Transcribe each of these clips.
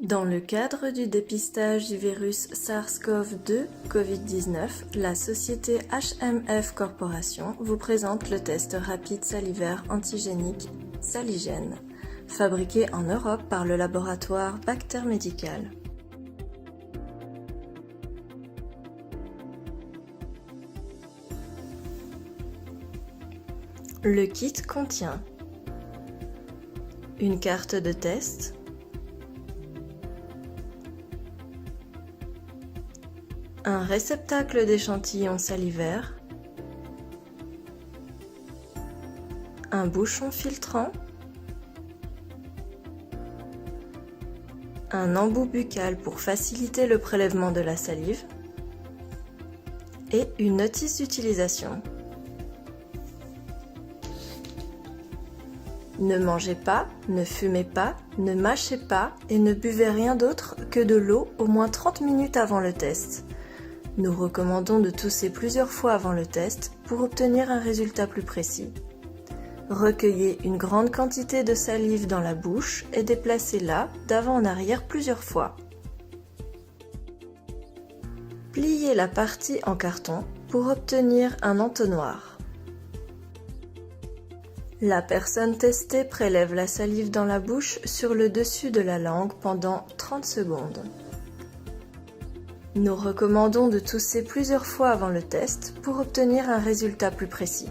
Dans le cadre du dépistage du virus SARS-CoV-2 Covid-19, la société HMF Corporation vous présente le test rapide salivaire antigénique Saligène, fabriqué en Europe par le laboratoire Bacter Medical. Le kit contient une carte de test, un réceptacle d'échantillons salivaires, un bouchon filtrant, un embout buccal pour faciliter le prélèvement de la salive et une notice d'utilisation. Ne mangez pas, ne fumez pas, ne mâchez pas et ne buvez rien d'autre que de l'eau au moins 30 minutes avant le test. Nous recommandons de tousser plusieurs fois avant le test pour obtenir un résultat plus précis. Recueillez une grande quantité de salive dans la bouche et déplacez-la d'avant en arrière plusieurs fois. Pliez la partie en carton pour obtenir un entonnoir. La personne testée prélève la salive dans la bouche sur le dessus de la langue pendant 30 secondes. Nous recommandons de tousser plusieurs fois avant le test pour obtenir un résultat plus précis.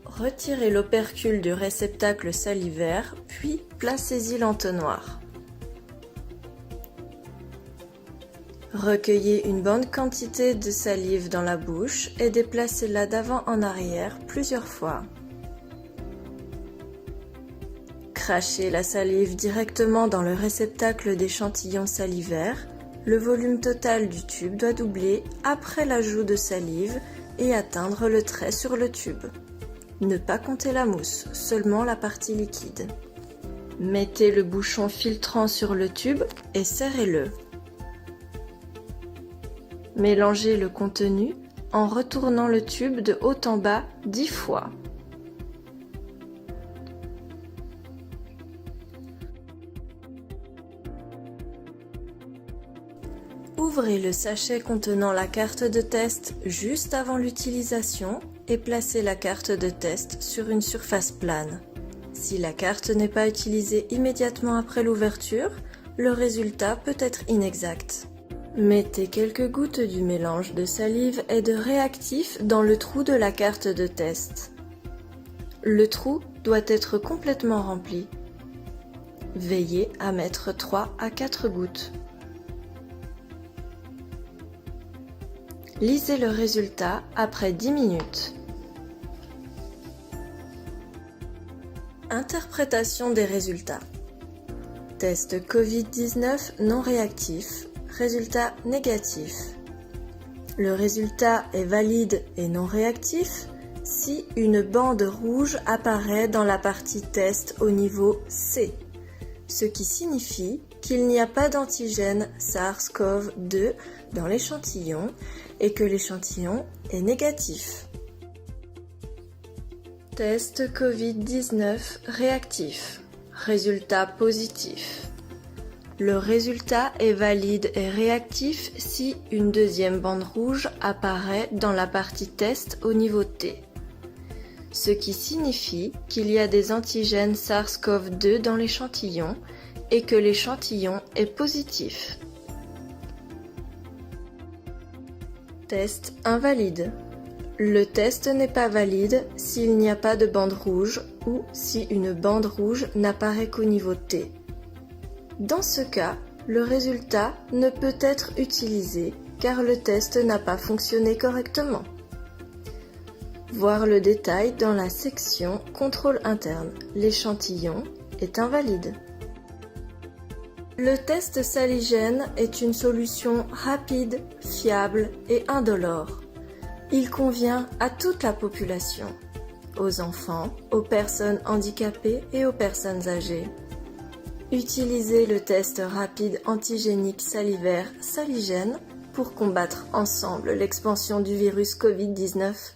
Retirez l'opercule du réceptacle salivaire, puis placez-y l'entonnoir. Recueillez une bonne quantité de salive dans la bouche et déplacez-la d'avant en arrière plusieurs fois. Crachez la salive directement dans le réceptacle d'échantillons salivaires. Le volume total du tube doit doubler après l'ajout de salive et atteindre le trait sur le tube. Ne pas compter la mousse, seulement la partie liquide. Mettez le bouchon filtrant sur le tube et serrez-le. Mélangez le contenu en retournant le tube de haut en bas 10 fois. Ouvrez le sachet contenant la carte de test juste avant l'utilisation et placez la carte de test sur une surface plane. Si la carte n'est pas utilisée immédiatement après l'ouverture, le résultat peut être inexact. Mettez quelques gouttes du mélange de salive et de réactif dans le trou de la carte de test. Le trou doit être complètement rempli. Veillez à mettre 3 à 4 gouttes. Lisez le résultat après 10 minutes. Interprétation des résultats. Test Covid-19 non réactif. Résultat négatif. Le résultat est valide et non réactif si une bande rouge apparaît dans la partie test au niveau C, ce qui signifie qu'il n'y a pas d'antigène SARS-CoV-2 dans l'échantillon et que l'échantillon est négatif. Test Covid-19 réactif. Résultat positif. Le résultat est valide et réactif si une deuxième bande rouge apparaît dans la partie test au niveau T, ce qui signifie qu'il y a des antigènes SARS-CoV-2 dans l'échantillon et que l'échantillon est positif. Test invalide. Le test n'est pas valide s'il n'y a pas de bande rouge ou si une bande rouge n'apparaît qu'au niveau T. Dans ce cas, le résultat ne peut être utilisé car le test n'a pas fonctionné correctement. Voir le détail dans la section Contrôle interne. L'échantillon est invalide. Le test Saligène est une solution rapide, fiable et indolore. Il convient à toute la population, aux enfants, aux personnes handicapées et aux personnes âgées. Utilisez le test rapide antigénique salivaire Saligène pour combattre ensemble l'expansion du virus Covid-19.